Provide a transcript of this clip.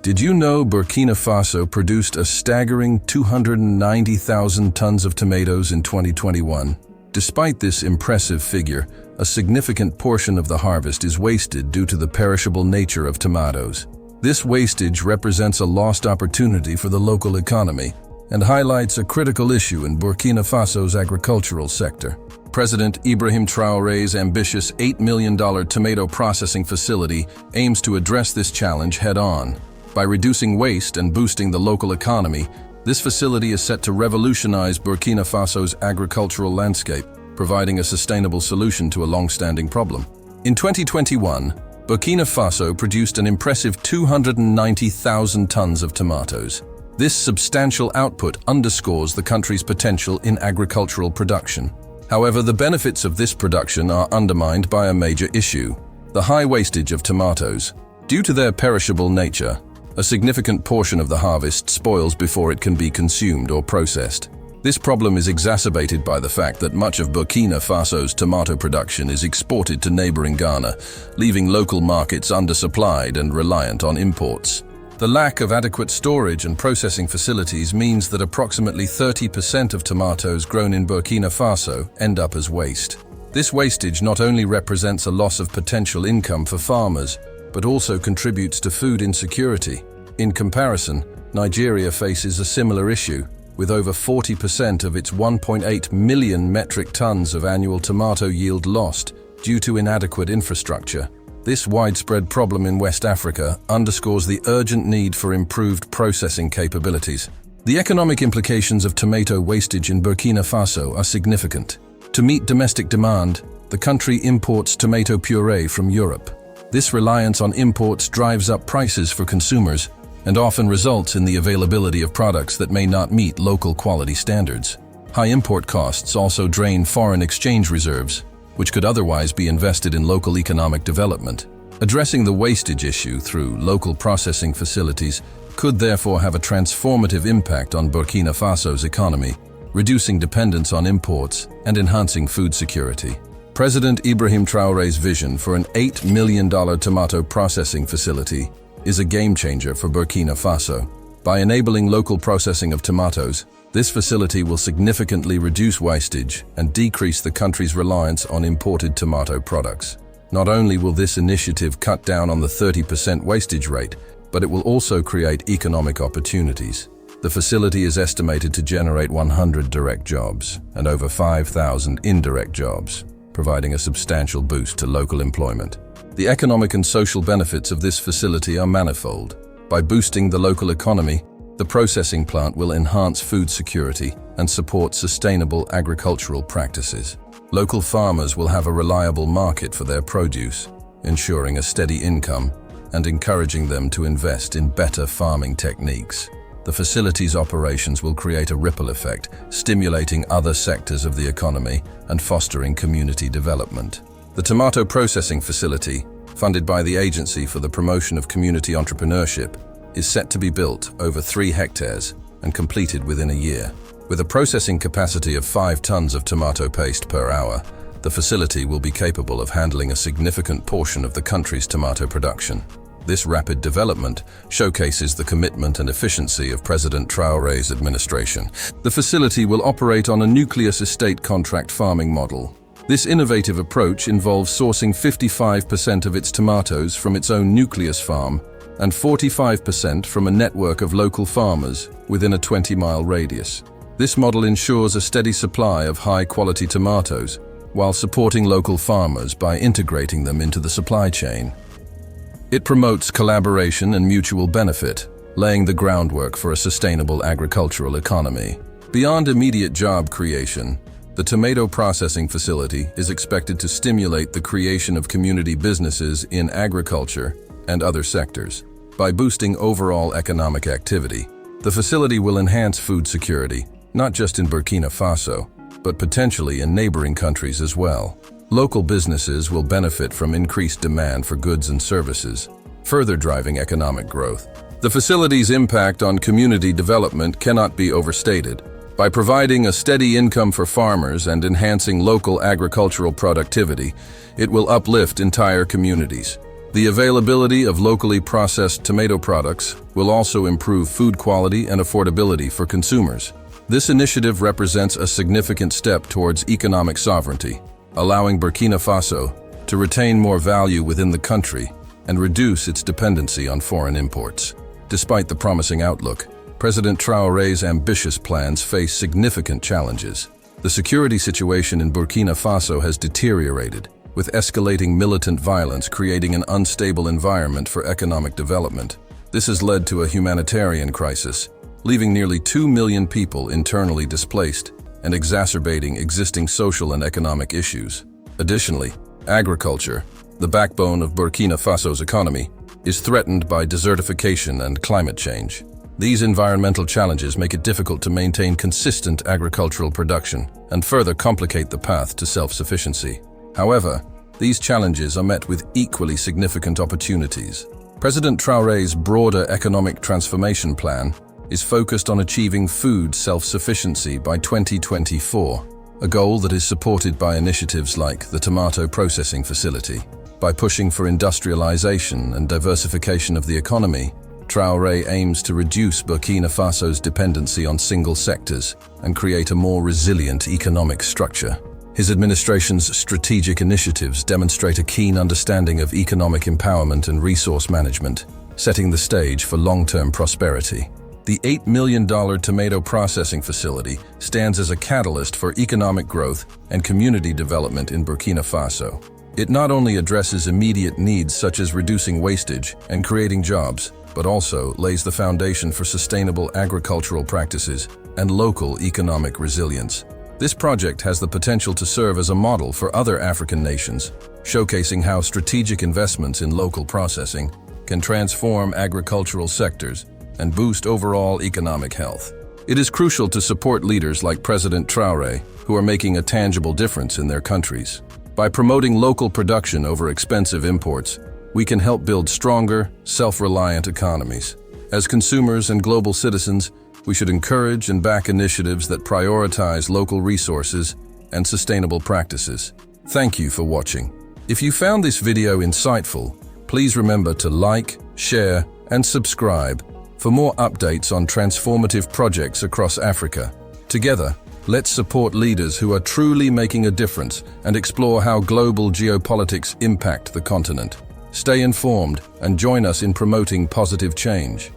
Did you know Burkina Faso produced a staggering 290,000 tons of tomatoes in 2021? Despite this impressive figure, a significant portion of the harvest is wasted due to the perishable nature of tomatoes. This wastage represents a lost opportunity for the local economy and highlights a critical issue in Burkina Faso's agricultural sector. President Ibrahim Traoré's ambitious $8 million tomato processing facility aims to address this challenge head-on. By reducing waste and boosting the local economy, this facility is set to revolutionize Burkina Faso's agricultural landscape, providing a sustainable solution to a long-standing problem. In 2021, Burkina Faso produced an impressive 290,000 tons of tomatoes. This substantial output underscores the country's potential in agricultural production. However, the benefits of this production are undermined by a major issue: the high wastage of tomatoes. Due to their perishable nature, a significant portion of the harvest spoils before it can be consumed or processed. This problem is exacerbated by the fact that much of Burkina Faso's tomato production is exported to neighboring Ghana, leaving local markets undersupplied and reliant on imports. The lack of adequate storage and processing facilities means that approximately 30% of tomatoes grown in Burkina Faso end up as waste. This wastage not only represents a loss of potential income for farmers, but also contributes to food insecurity. In comparison, Nigeria faces a similar issue, with over 40% of its 1.8 million metric tons of annual tomato yield lost due to inadequate infrastructure. This widespread problem in West Africa underscores the urgent need for improved processing capabilities. The economic implications of tomato wastage in Burkina Faso are significant. To meet domestic demand, the country imports tomato puree from Europe. This reliance on imports drives up prices for consumers and often results in the availability of products that may not meet local quality standards. High import costs also drain foreign exchange reserves, which could otherwise be invested in local economic development. Addressing the wastage issue through local processing facilities could therefore have a transformative impact on Burkina Faso's economy, reducing dependence on imports and enhancing food security. President Ibrahim Traoré's vision for an $8 million tomato processing facility is a game-changer for Burkina Faso. By enabling local processing of tomatoes, this facility will significantly reduce wastage and decrease the country's reliance on imported tomato products. Not only will this initiative cut down on the 30% wastage rate, but it will also create economic opportunities. The facility is estimated to generate 100 direct jobs and over 5,000 indirect jobs, providing a substantial boost to local employment. The economic and social benefits of this facility are manifold. By boosting the local economy, the processing plant will enhance food security and support sustainable agricultural practices. Local farmers will have a reliable market for their produce, ensuring a steady income and encouraging them to invest in better farming techniques. The facility's operations will create a ripple effect, stimulating other sectors of the economy and fostering community development. The tomato processing facility, funded by the Agency for the Promotion of Community Entrepreneurship, is set to be built over 3 hectares and completed within a year. With a processing capacity of 5 tons of tomato paste per hour, the facility will be capable of handling a significant portion of the country's tomato production. This rapid development showcases the commitment and efficiency of President Traoré's administration. The facility will operate on a nucleus estate contract farming model. This innovative approach involves sourcing 55% of its tomatoes from its own nucleus farm and 45% from a network of local farmers within a 20-mile radius. This model ensures a steady supply of high-quality tomatoes while supporting local farmers by integrating them into the supply chain. It promotes collaboration and mutual benefit, laying the groundwork for a sustainable agricultural economy. Beyond immediate job creation, the tomato processing facility is expected to stimulate the creation of community businesses in agriculture and other sectors. By boosting overall economic activity, the facility will enhance food security, not just in Burkina Faso, but potentially in neighboring countries as well. Local businesses will benefit from increased demand for goods and services, further driving economic growth. The facility's impact on community development cannot be overstated. By providing a steady income for farmers and enhancing local agricultural productivity, it will uplift entire communities. The availability of locally processed tomato products will also improve food quality and affordability for consumers. This initiative represents a significant step towards economic sovereignty, allowing Burkina Faso to retain more value within the country and reduce its dependency on foreign imports. Despite the promising outlook, President Traoré's ambitious plans face significant challenges. The security situation in Burkina Faso has deteriorated, with escalating militant violence creating an unstable environment for economic development. This has led to a humanitarian crisis, leaving nearly 2 million people internally displaced and exacerbating existing social and economic issues. Additionally, agriculture, the backbone of Burkina Faso's economy, is threatened by desertification and climate change. These environmental challenges make it difficult to maintain consistent agricultural production and further complicate the path to self-sufficiency. However, these challenges are met with equally significant opportunities. President Traoré's broader economic transformation plan is focused on achieving food self-sufficiency by 2024, a goal that is supported by initiatives like the tomato processing facility. By pushing for industrialization and diversification of the economy, Traoré aims to reduce Burkina Faso's dependency on single sectors and create a more resilient economic structure. His administration's strategic initiatives demonstrate a keen understanding of economic empowerment and resource management, setting the stage for long-term prosperity. The $8 million tomato processing facility stands as a catalyst for economic growth and community development in Burkina Faso. It not only addresses immediate needs such as reducing wastage and creating jobs, but also lays the foundation for sustainable agricultural practices and local economic resilience. This project has the potential to serve as a model for other African nations, showcasing how strategic investments in local processing can transform agricultural sectors and boost overall economic health. It is crucial to support leaders like President Traoré, who are making a tangible difference in their countries. By promoting local production over expensive imports, we can help build stronger, self-reliant economies. As consumers and global citizens, we should encourage and back initiatives that prioritize local resources and sustainable practices. Thank you for watching. If you found this video insightful, please remember to like, share, and subscribe for more updates on transformative projects across Africa. Together, let's support leaders who are truly making a difference and explore how global geopolitics impact the continent. Stay informed and join us in promoting positive change.